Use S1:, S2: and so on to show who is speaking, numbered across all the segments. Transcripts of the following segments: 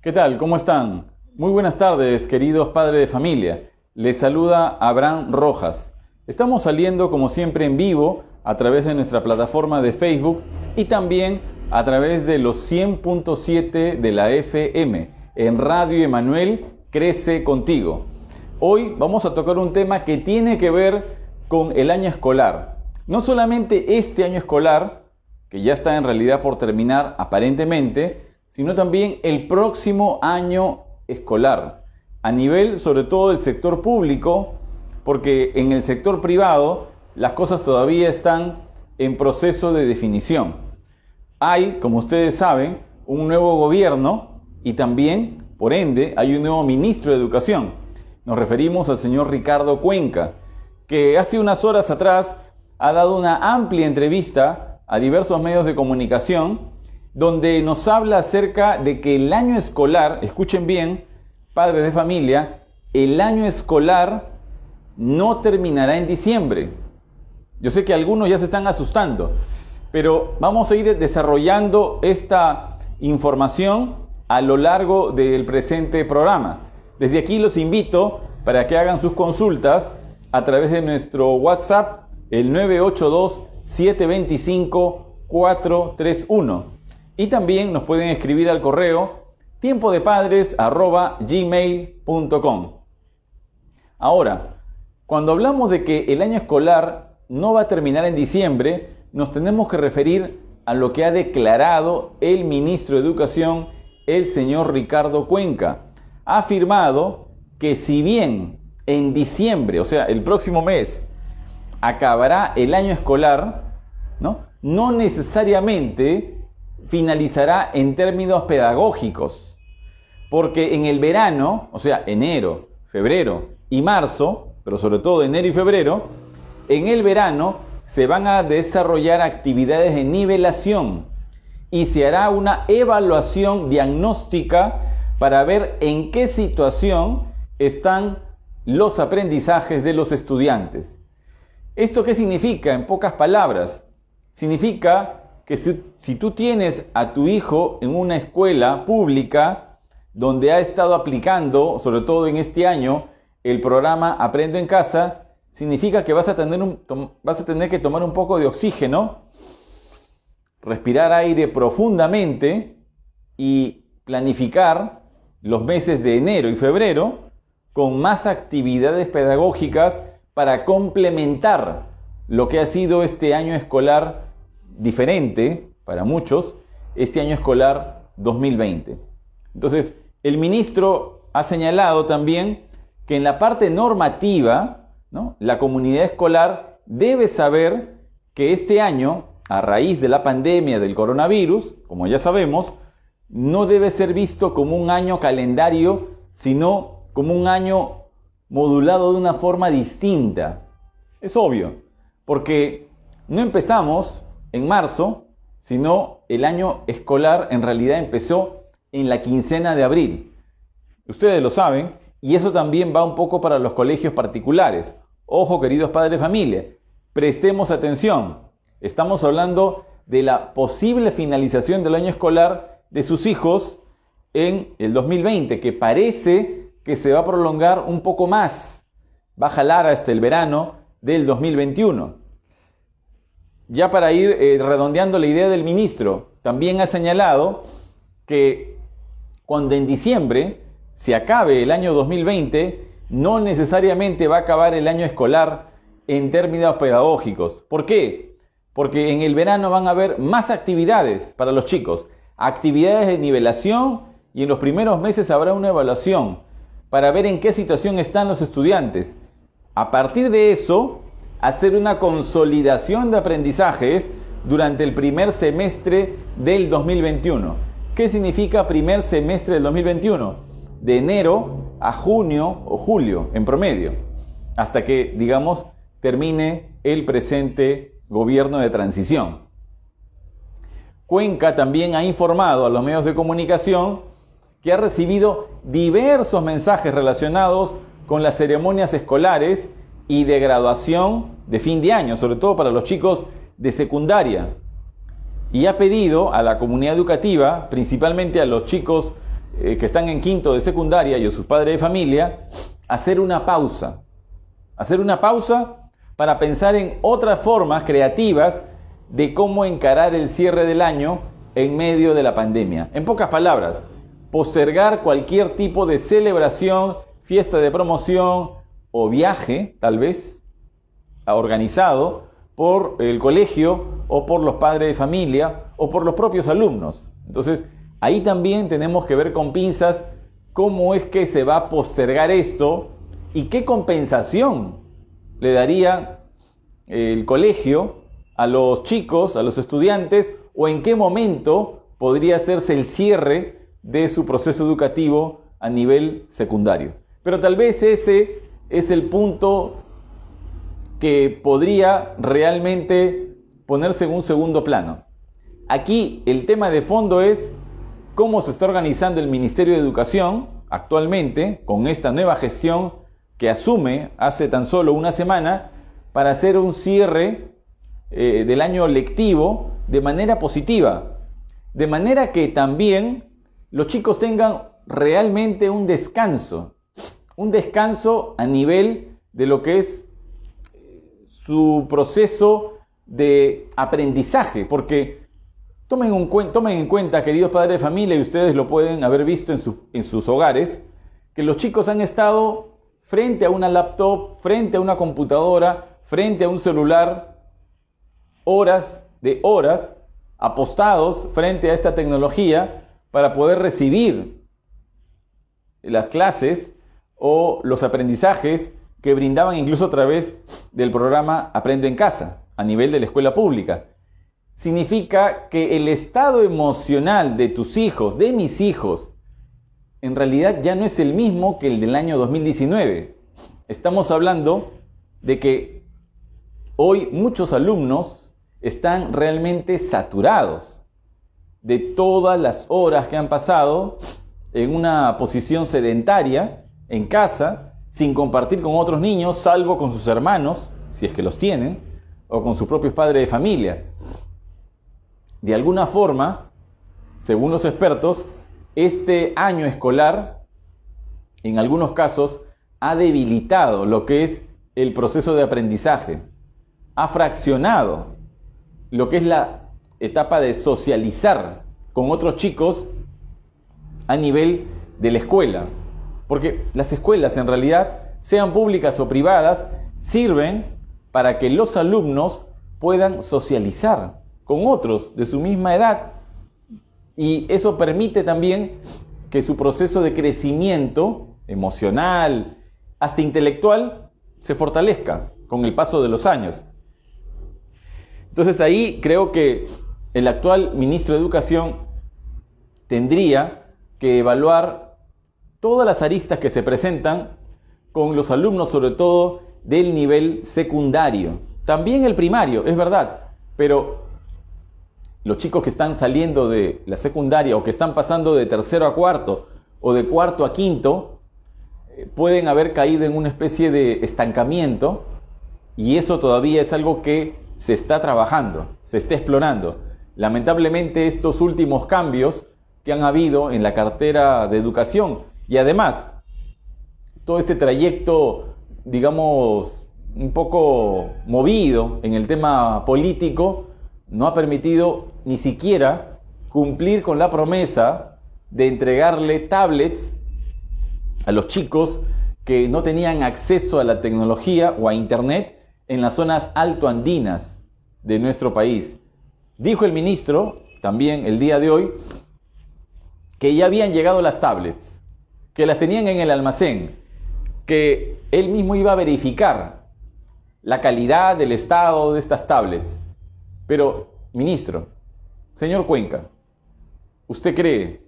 S1: ¿Qué tal? ¿Cómo están? Muy buenas tardes, queridos padres de familia. Les saluda Abraham Rojas. Estamos saliendo como siempre en vivo a través de nuestra plataforma de Facebook y también a través de los 100.7 de la FM en Radio Emanuel Crece Contigo. Hoy vamos a tocar un tema que tiene que ver con el año escolar. No solamente este año escolar, que ya está en realidad por terminar aparentemente, sino también el próximo año escolar, a nivel sobre todo del sector público, porque en el sector privado las cosas todavía están en proceso de definición. Hay, como ustedes saben, un nuevo gobierno y también, por ende, hay un nuevo ministro de Educación. Nos referimos al señor Ricardo Cuenca, que hace unas horas atrás ha dado una amplia entrevista a diversos medios de comunicación donde nos habla acerca de que el año escolar, escuchen bien, padres de familia, el año escolar no terminará en diciembre. Yo sé que algunos ya se están asustando, pero vamos a ir desarrollando esta información a lo largo del presente programa. Desde aquí los invito para que hagan sus consultas a través de nuestro WhatsApp, el 982-725-431. Y también nos pueden escribir al correo tiempodepadres@gmail.com. Ahora, cuando hablamos de que el año escolar no va a terminar en diciembre, nos tenemos que referir a lo que ha declarado el ministro de Educación, el señor Ricardo Cuenca. Ha afirmado que si bien en diciembre, o sea, el próximo mes, acabará el año escolar, no necesariamente finalizará en términos pedagógicos, porque en el verano, o sea, enero, febrero y marzo, pero sobre todo enero y febrero, en el verano se van a desarrollar actividades de nivelación y se hará una evaluación diagnóstica para ver en qué situación están los aprendizajes de los estudiantes. ¿Esto qué significa? En pocas palabras, significa que si tú tienes a tu hijo en una escuela pública donde ha estado aplicando, sobre todo en este año, el programa Aprendo en Casa, significa que vas a tener que tomar un poco de oxígeno, respirar aire profundamente y planificar los meses de enero y febrero con más actividades pedagógicas para complementar lo que ha sido este año escolar diferente para muchos, este año escolar 2020. Entonces, el ministro ha señalado también que en la parte normativa, la comunidad escolar debe saber que este año, a raíz de la pandemia del coronavirus, como ya sabemos, no debe ser visto como un año calendario, sino como un año modulado de una forma distinta. Es obvio, porque no empezamos en marzo, sino el año escolar en realidad empezó en la quincena de abril. Ustedes lo saben, y eso también va un poco para los colegios particulares. Ojo, queridos padres de familia, prestemos atención. Estamos hablando de la posible finalización del año escolar de sus hijos en el 2020, que parece que se va a prolongar un poco más. Va a jalar hasta el verano del 2021. Ya para ir redondeando la idea del ministro, también ha señalado que cuando en diciembre se acabe el año 2020, no necesariamente va a acabar el año escolar en términos pedagógicos. ¿Por qué? Porque en el verano van a haber más actividades para los chicos, actividades de nivelación, y en los primeros meses habrá una evaluación para ver en qué situación están los estudiantes. A partir de eso, hacer una consolidación de aprendizajes durante el primer semestre del 2021. ¿Qué significa primer semestre del 2021? De enero a junio o julio, en promedio, hasta que, digamos, termine el presente gobierno de transición. Cuenca también ha informado a los medios de comunicación que ha recibido diversos mensajes relacionados con las ceremonias escolares y de graduación de fin de año, sobre todo para los chicos de secundaria. Y ha pedido a la comunidad educativa, principalmente a los chicos que están en quinto de secundaria y a sus padres de familia, hacer una pausa. Hacer una pausa para pensar en otras formas creativas de cómo encarar el cierre del año en medio de la pandemia. En pocas palabras, postergar cualquier tipo de celebración, fiesta de promoción o viaje, tal vez, organizado por el colegio o por los padres de familia o por los propios alumnos. Entonces, ahí también tenemos que ver con pinzas cómo es que se va a postergar esto y qué compensación le daría el colegio a los chicos, a los estudiantes, o en qué momento podría hacerse el cierre de su proceso educativo a nivel secundario. Pero tal vez ese es el punto que podría realmente ponerse en un segundo plano. Aquí el tema de fondo es cómo se está organizando el Ministerio de Educación actualmente con esta nueva gestión que asume hace tan solo una semana para hacer un cierre del año lectivo de manera positiva, de manera que también los chicos tengan realmente un descanso a nivel de lo que es su proceso de aprendizaje, porque tomen en cuenta, queridos padres de familia, y ustedes lo pueden haber visto en sus hogares, que los chicos han estado frente a una laptop, frente a una computadora, frente a un celular, horas de horas, apostados frente a esta tecnología para poder recibir las clases o los aprendizajes que brindaban incluso a través del programa Aprendo en Casa, a nivel de la escuela pública. Significa que el estado emocional de tus hijos, de mis hijos, en realidad ya no es el mismo que el del año 2019. Estamos hablando de que hoy muchos alumnos están realmente saturados de todas las horas que han pasado en una posición sedentaria, en casa, sin compartir con otros niños, salvo con sus hermanos, si es que los tienen, o con sus propios padres de familia. De alguna forma, según los expertos, este año escolar, en algunos casos, ha debilitado lo que es el proceso de aprendizaje, ha fraccionado lo que es la etapa de socializar con otros chicos a nivel de la escuela. Porque las escuelas, en realidad, sean públicas o privadas, sirven para que los alumnos puedan socializar con otros de su misma edad. Y eso permite también que su proceso de crecimiento emocional, hasta intelectual, se fortalezca con el paso de los años. Entonces ahí creo que el actual ministro de Educación tendría que evaluar todas las aristas que se presentan con los alumnos, sobre todo del nivel secundario. También el primario, es verdad, pero los chicos que están saliendo de la secundaria o que están pasando de tercero a cuarto o de cuarto a quinto, pueden haber caído en una especie de estancamiento, y eso todavía es algo que se está trabajando, se está explorando. Lamentablemente estos últimos cambios que han habido en la cartera de educación y además todo este trayecto, digamos, un poco movido en el tema político, no ha permitido ni siquiera cumplir con la promesa de entregarle tablets a los chicos que no tenían acceso a la tecnología o a internet en las zonas altoandinas de nuestro país. Dijo el ministro también el día de hoy que ya habían llegado las tablets, que las tenían en el almacén, que él mismo iba a verificar la calidad del estado de estas tablets. Pero, ministro, señor Cuenca, ¿usted cree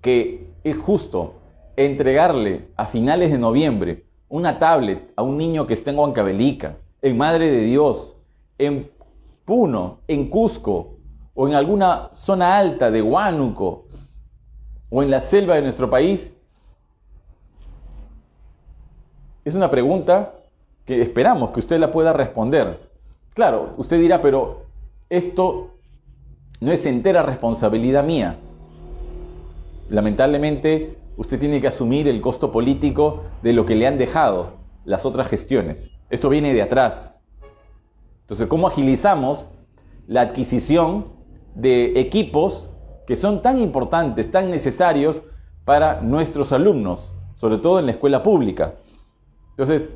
S1: que es justo entregarle a finales de noviembre una tablet a un niño que está en Huancavelica, en Madre de Dios, en Puno, en Cusco, o en alguna zona alta de Huánuco, o en la selva de nuestro país? Es una pregunta que esperamos que usted la pueda responder. Claro, usted dirá, pero esto no es entera responsabilidad mía. lamentablemente usted tiene que asumir el costo político de lo que le han dejado las otras gestiones. Esto viene de atrás. Entonces, ¿cómo agilizamos la adquisición de equipos que son tan importantes, tan necesarios para nuestros alumnos, sobre todo en la escuela pública? Entonces,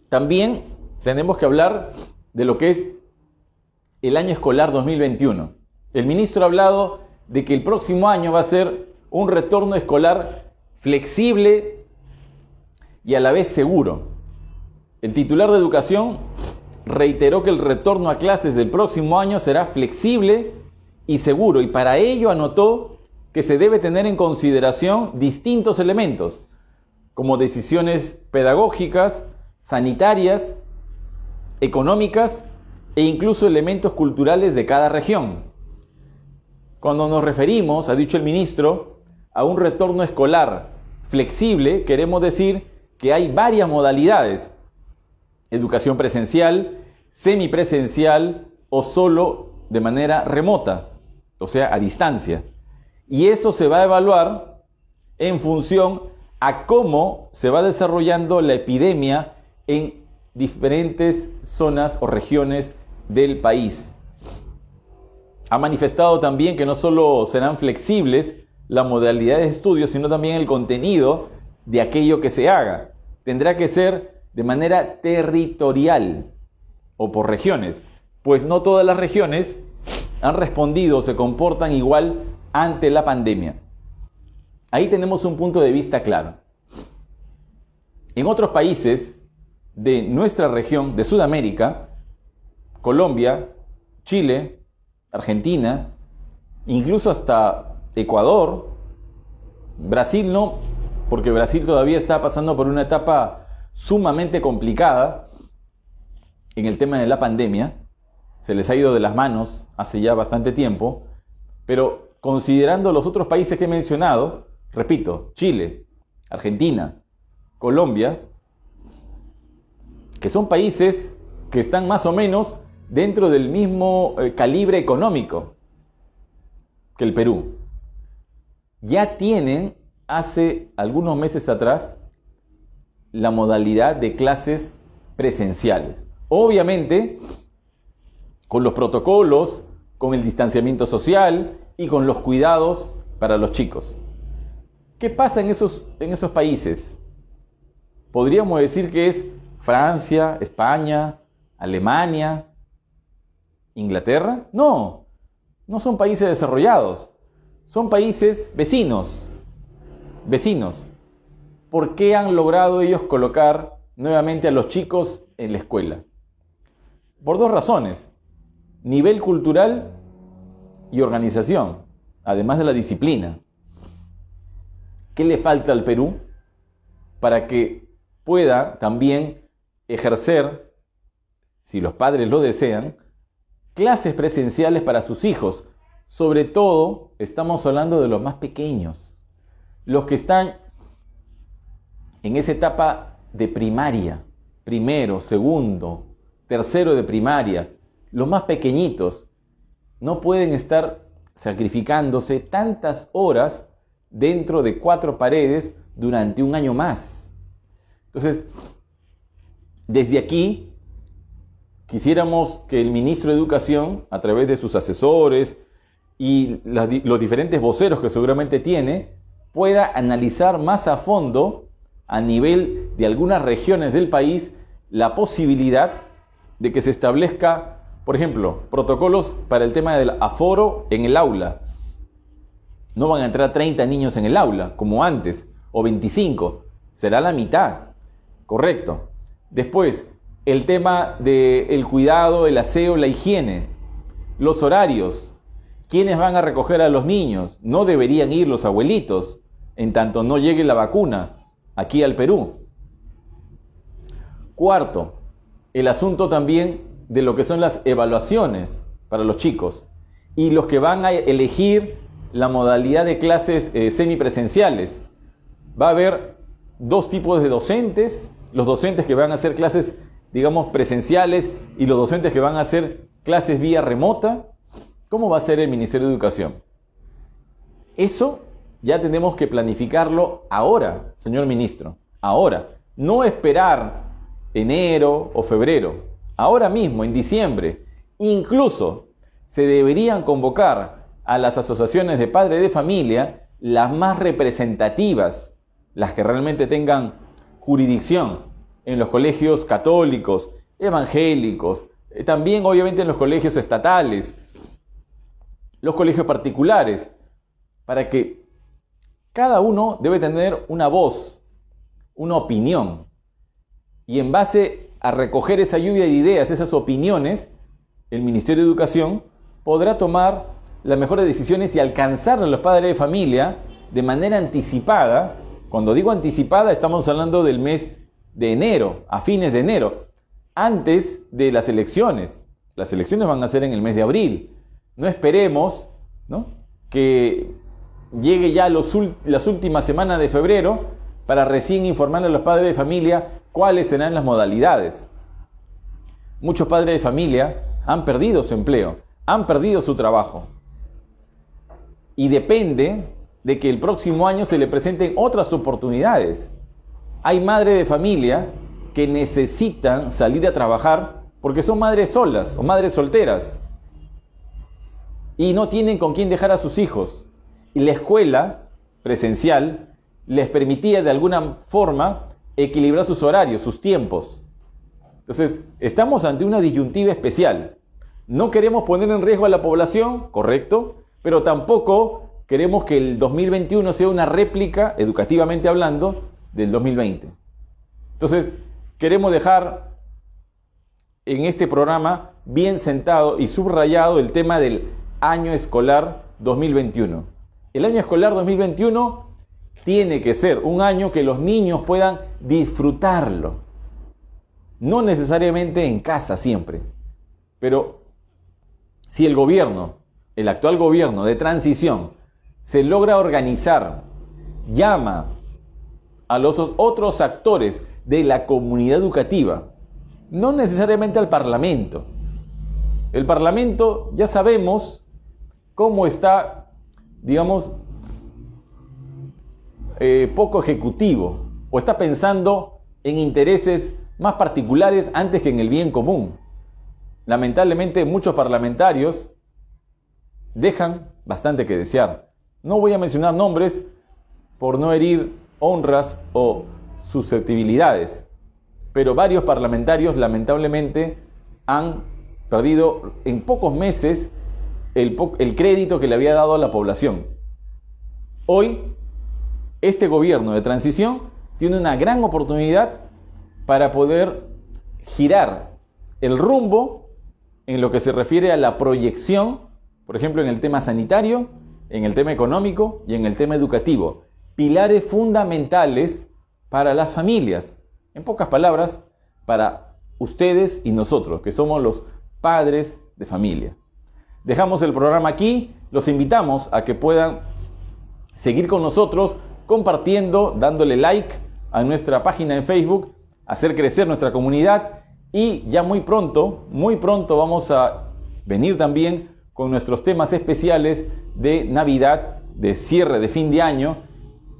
S1: también tenemos que hablar de lo que es el año escolar 2021. El ministro ha hablado de que el próximo año va a ser un retorno escolar flexible y a la vez seguro. El titular de Educación reiteró que el retorno a clases del próximo año será flexible y seguro, y para ello anotó que se debe tener en consideración distintos elementos, como decisiones pedagógicas, sanitarias, económicas e incluso elementos culturales de cada región. Cuando nos referimos, ha dicho el ministro, a un retorno escolar flexible, queremos decir que hay varias modalidades: educación presencial, semipresencial o solo de manera remota, o sea, a distancia. Y eso se va a evaluar en función a cómo se va desarrollando la epidemia en diferentes zonas o regiones del país. Ha manifestado también que no solo serán flexibles las modalidades de estudio, sino también el contenido de aquello que se haga. Tendrá que ser de manera territorial o por regiones, pues no todas las regiones han respondido o se comportan igual ante la pandemia. Ahí tenemos un punto de vista claro. En otros países de nuestra región, de Sudamérica, Colombia, Chile, Argentina, incluso hasta Ecuador, Brasil no, porque Brasil todavía está pasando por una etapa sumamente complicada en el tema de la pandemia, se les ha ido de las manos hace ya bastante tiempo, pero considerando los otros países que he mencionado, repito, Chile, Argentina, Colombia, que son países que están más o menos dentro del mismo calibre económico que el Perú, ya tienen hace algunos meses atrás la modalidad de clases presenciales. Obviamente, con los protocolos, con el distanciamiento social y con los cuidados para los chicos. ¿Qué pasa en esos países? Podríamos decir que es Francia, España, Alemania, Inglaterra. No, no son países desarrollados, son países vecinos. ¿Por qué han logrado ellos colocar nuevamente a los chicos en la escuela? Por dos razones: nivel cultural y organización, además de la disciplina. ¿Qué le falta al Perú para que pueda también ejercer, si los padres lo desean, clases presenciales para sus hijos? Sobre todo, estamos hablando de los más pequeños, los que están en esa etapa de primaria, primero, segundo, tercero de primaria. Los más pequeñitos no pueden estar sacrificándose tantas horas dentro de 4 paredes durante un año más. Entonces, desde aquí, quisiéramos que el ministro de Educación, a través de sus asesores y los diferentes voceros que seguramente tiene, pueda analizar más a fondo, a nivel de algunas regiones del país, la posibilidad de que se establezca, por ejemplo, protocolos para el tema del aforo en el aula. No van a entrar 30 niños en el aula, como antes, o 25, será la mitad, correcto. Después, el tema del cuidado, el aseo, la higiene, los horarios, quiénes van a recoger a los niños. No deberían ir los abuelitos, en tanto no llegue la vacuna aquí al Perú. Cuarto, el asunto también de lo que son las evaluaciones para los chicos y los que van a elegir la modalidad de clases semipresenciales. Va a haber 2 tipos de docentes: los docentes que van a hacer clases, digamos, presenciales, y los docentes que van a hacer clases vía remota. ¿Cómo va a ser el Ministerio de Educación? Eso ya tenemos que planificarlo ahora, señor ministro. Ahora, no esperar enero o febrero. Ahora mismo, en diciembre. Incluso se deberían convocar a las asociaciones de padres de familia, las más representativas, las que realmente tengan jurisdicción en los colegios católicos, evangélicos, también obviamente en los colegios estatales, los colegios particulares, para que cada uno debe tener una voz, una opinión, y en base a recoger esa lluvia de ideas, esas opiniones, el Ministerio de Educación podrá tomar las mejores decisiones y alcanzar a los padres de familia de manera anticipada. Cuando digo anticipada, estamos hablando del mes de enero, a fines de enero, antes de las elecciones. Las elecciones van a ser en el mes de abril. No esperemos, ¿no?, que llegue ya las últimas semanas de febrero para recién informarle a los padres de familia cuáles serán las modalidades. Muchos padres de familia han perdido su empleo, han perdido su trabajo. Y depende de que el próximo año se le presenten otras oportunidades. Hay madres de familia que necesitan salir a trabajar porque son madres solas o madres solteras y no tienen con quién dejar a sus hijos. Y la escuela presencial les permitía de alguna forma equilibrar sus horarios, sus tiempos. Entonces, estamos ante una disyuntiva especial. No queremos poner en riesgo a la población, correcto, pero tampoco queremos que el 2021 sea una réplica, educativamente hablando, del 2020. Entonces, queremos dejar en este programa bien sentado y subrayado el tema del año escolar 2021. El año escolar 2021 tiene que ser un año que los niños puedan disfrutarlo. No necesariamente en casa siempre, pero si el gobierno, el actual gobierno de transición, se logra organizar, llama a los otros actores de la comunidad educativa, no necesariamente al Parlamento. El Parlamento ya sabemos cómo está, digamos, poco ejecutivo, o está pensando en intereses más particulares antes que en el bien común. Lamentablemente muchos parlamentarios dejan bastante que desear. No voy a mencionar nombres por no herir honras o susceptibilidades, pero varios parlamentarios lamentablemente han perdido en pocos meses el crédito que le había dado a la población. Hoy, este gobierno de transición tiene una gran oportunidad para poder girar el rumbo en lo que se refiere a la proyección, por ejemplo, en el tema sanitario, en el tema económico y en el tema educativo. Pilares fundamentales para las familias. En pocas palabras, para ustedes y nosotros, que somos los padres de familia. Dejamos el programa aquí. Los invitamos a que puedan seguir con nosotros compartiendo, dándole like a nuestra página en Facebook, hacer crecer nuestra comunidad, y ya muy pronto vamos a venir también con nuestros temas especiales de Navidad, de cierre de fin de año,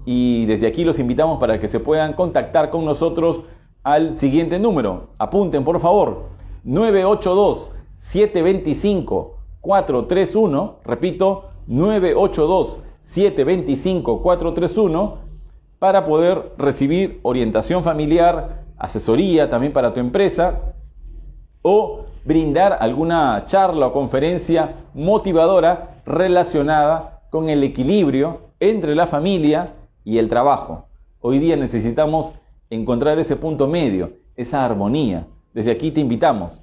S1: y desde aquí los invitamos para que se puedan contactar con nosotros al siguiente número. Apunten por favor, 982-725-431, repito, 982-725-431, para poder recibir orientación familiar, asesoría también para tu empresa, o brindar alguna charla o conferencia motivadora relacionada con el equilibrio entre la familia y el trabajo. Hoy día necesitamos encontrar ese punto medio, esa armonía. Desde aquí te invitamos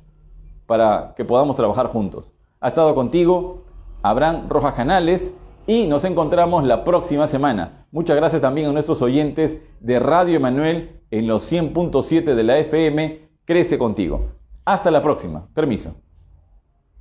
S1: para que podamos trabajar juntos. Ha estado contigo Abraham Rojas Canales y nos encontramos la próxima semana. Muchas gracias también a nuestros oyentes de Radio Emanuel en los 100.7 de la FM. Crece contigo. Hasta la próxima. Permiso.